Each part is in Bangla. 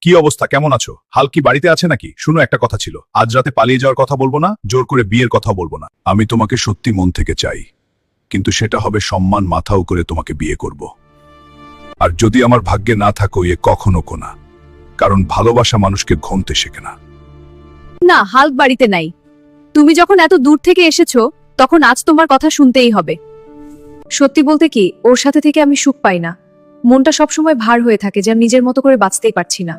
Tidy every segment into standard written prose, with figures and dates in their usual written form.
কি অবস্থা, কেমন আছো? হাল কি বাড়িতে আছে নাকি? শুনো, একটা কথা ছিল, আজ রাতে পালিয়ে যাওয়ার কথা বলবো না, জোর করে বিয়ের কথা বলবো না। আমি তোমাকে সত্যি মন থেকে চাই, কিন্তু সেটা হবে সম্মান মাথাও করে তোমাকে বিয়ে করব। আর যদি আমার ভাগ্যে না থাকো, এ কখনো কোনা, কারণ ভালোবাসা মানুষকে ঘুমতে শেখে না। না, হাল্ক বাড়িতে নাই। তুমি যখন এত দূর থেকে এসেছো, তখন আজ তোমার কথা শুনতেই হবে। সত্যি বলতে কি, ওর সাথে থেকে আমি সুখ পাই না। মনটা সবসময় ভার হয়ে থাকে, যেন নিজের মতো করে বাঁচতেই পারছি না।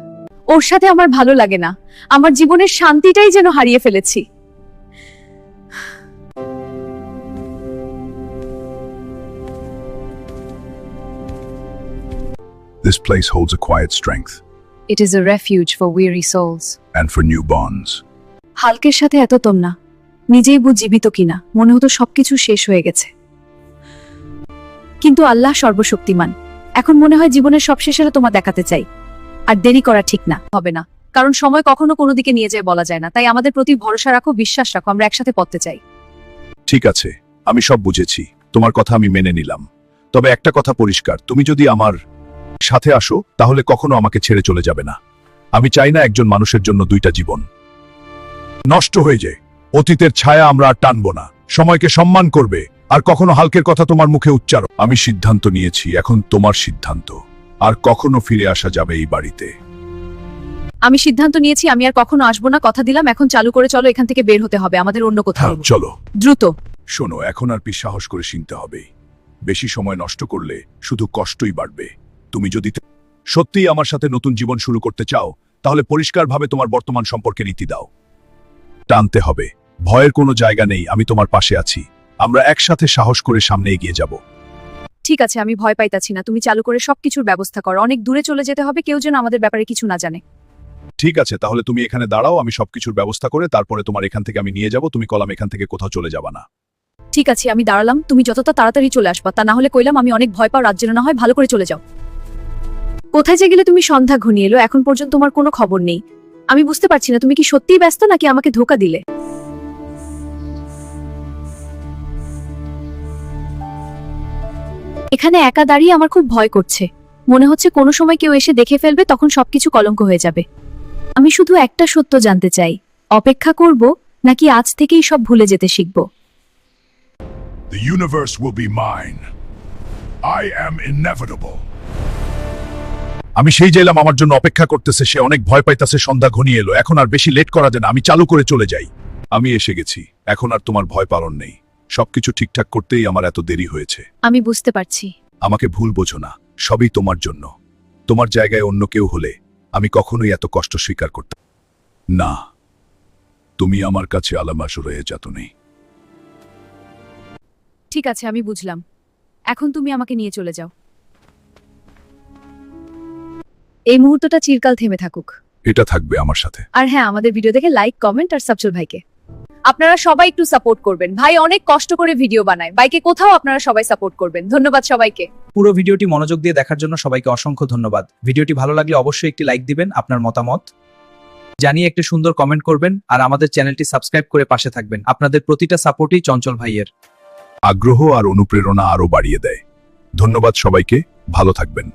ওর সাথে আমার ভালো লাগে না, আমার জীবনের শান্তিটাই যেন হারিয়ে ফেলেছি। This place holds a quiet strength It is a refuge for weary souls. and for new bonds. হাল্কের সাথে এত তোমরা নিজেই বুঝ জীবিত কিনা, মনে হতো সবকিছু শেষ হয়ে গেছে। কিন্তু আল্লাহ সর্বশক্তিমান। এখন মনে হয় জীবনের সব শেষেরা তোমার দেখাতে চাই। আর দেরি করা ঠিক না, হবে না, কারণ সময় কখনো কোনো দিকে নিয়ে যায় বলা যায় না। তাই আমাদের প্রতি ভরসা রাখো, বিশ্বাস রাখো, আমরা একসাথে পড়তে চাই। ঠিক আছে, আমি সব বুঝেছি, তোমার কথা আমি মেনে নিলাম। তবে একটা কথা পরিষ্কার, তুমি যদি আমার সাথে আসো, তাহলে কখনো আমাকে ছেড়ে চলে যাবে না। আমি চাই না একজন মানুষের জন্য দুইটা জীবন নষ্ট হয়ে যায়। অতীতের ছায়া আমরা আর টানবো না, সময়কে সম্মান করবে। আর কখনো হালকের কথা তোমার মুখে উচ্চারণ। আমি সিদ্ধান্ত নিয়েছি, এখন তোমার সিদ্ধান্ত। আর কখনো ফিরে আসা যাবে এই বাড়িতে? আমি সিদ্ধান্ত নিয়েছি, আমি আর কখনো আসবো না, কথা দিলাম। এখন চালু করে চলো, এখান থেকে বের হতে হবে, আমাদের অন্য কোথাও। হ্যাঁ, চলো দ্রুত। শোনো, এখন আর সাহস করে শিখতে হবে। বেশি সময় নষ্ট করলে শুধু কষ্টই বাড়বে। তুমি যদি সত্যিই আমার সাথে নতুন জীবন শুরু করতে চাও, তাহলে পরিষ্কারভাবে তোমার বর্তমান সম্পর্কে নীতি দাও। টানতে হবে, ভয়ের কোনো জায়গা নেই, আমি তোমার পাশে আছি। আমরা একসাথে সাহস করে সামনে এগিয়ে যাব। ঠিক আছে, আমি ভয় পাইতাছি না, তুমি চালু করে সবকিছুর ব্যবস্থা করো। অনেক দূরে চলে যেতে হবে, কেউ যেন আমাদের ব্যাপারে কিছু না জানে। ঠিক আছে, তাহলে তুমি এখানে দাঁড়াও, আমি সবকিছুর ব্যবস্থা করে তারপরে তোমার এখান থেকে আমি নিয়ে যাব। তুমি কলাম এখান থেকে কোথাও চলে যাবা না। ঠিক আছে, আমি দাঁড়ালাম, তুমি যতটা তাড়াতাড়ি চলে আসবা। তা না হলে কইলাম আমি অনেক ভয় পাও, রাত যেন না হয়, ভালো করে চলে যাও। কোথায় যে গেলে তুমি? সন্ধ্যা ঘনিয়ে এলো, এখন পর্যন্ত তোমার কোনো খবর নেই। আমি বুঝতে পারছি না, তুমি কি সত্যিই ব্যস্ত নাকি আমাকে ধোঁকা দিলে? এখানে একা দাঁড়িয়ে আমার খুব ভয় করছে। মনে হচ্ছে কোনো সময় কেউ এসে দেখে ফেলবে, তখন সবকিছু কলঙ্ক হয়ে যাবে। আমি শুধু একটা সত্য জানতে চাই, অপেক্ষা করব নাকি আজ থেকেই সব ভুলে যেতে শিখব? The universe will be mine. I am inevitable. আমি সেই যাইলাম, আমার জন্য অপেক্ষা করতেছে, সে অনেক ভয় পাইতেছে। সন্ধ্যা ঘনিয়ে এলো, এখন আর বেশি লেট করা যায় না, আমি চালু করে চলে যাই। আমি এসে গেছি, এখন আর তোমার ভয় পালন নেই। সবকিছু ঠিকঠাক করতেই আমার এত দেরি হয়েছে। আমি বুঝতে পারছি। আমাকে ভুল বোঝো না, সবই তোমার জন্য। তোমার জায়গায় অন্য কেউ হলে আমি কখনোই এত কষ্ট স্বীকার করতাম না। তুমি আমার কাছে আলামাস রয়ে যেত নেই। ঠিক আছে, আমি বুঝলাম। এখন তুমি আমাকে নিয়ে চলে যাও। এই মুহূর্তটা চিরকাল থেমে থাকুক। এটা থাকবে আমার সাথে। আর হ্যাঁ, আমাদের ভিডিও দেখে লাইক, কমেন্ট আর সাবচুল ভাইকে আপনারা সবাই একটু সাপোর্ট করবেন। ভাই অনেক কষ্ট করে ভিডিও বানায়, বাইকে কোথাও আপনারা সবাই সাপোর্ট করবেন। ধন্যবাদ সবাইকে। পুরো ভিডিওটি মনোযোগ দিয়ে দেখার জন্য সবাইকে অসংখ্য ধন্যবাদ। ভিডিওটি ভালো লাগলে অবশ্যই একটি লাইক দিবেন, আপনার মতামত জানিয়ে একটি সুন্দর কমেন্ট করবেন, আর আমাদের চ্যানেলটি সাবস্ক্রাইব করে পাশে থাকবেন। আপনাদের প্রতিটা সাপোর্টই চঞ্চল ভাইয়ের আগ্রহ আর অনুপ্রেরণা আরো বাড়িয়ে দেয়। ধন্যবাদ সবাইকে, ভালো থাকবেন।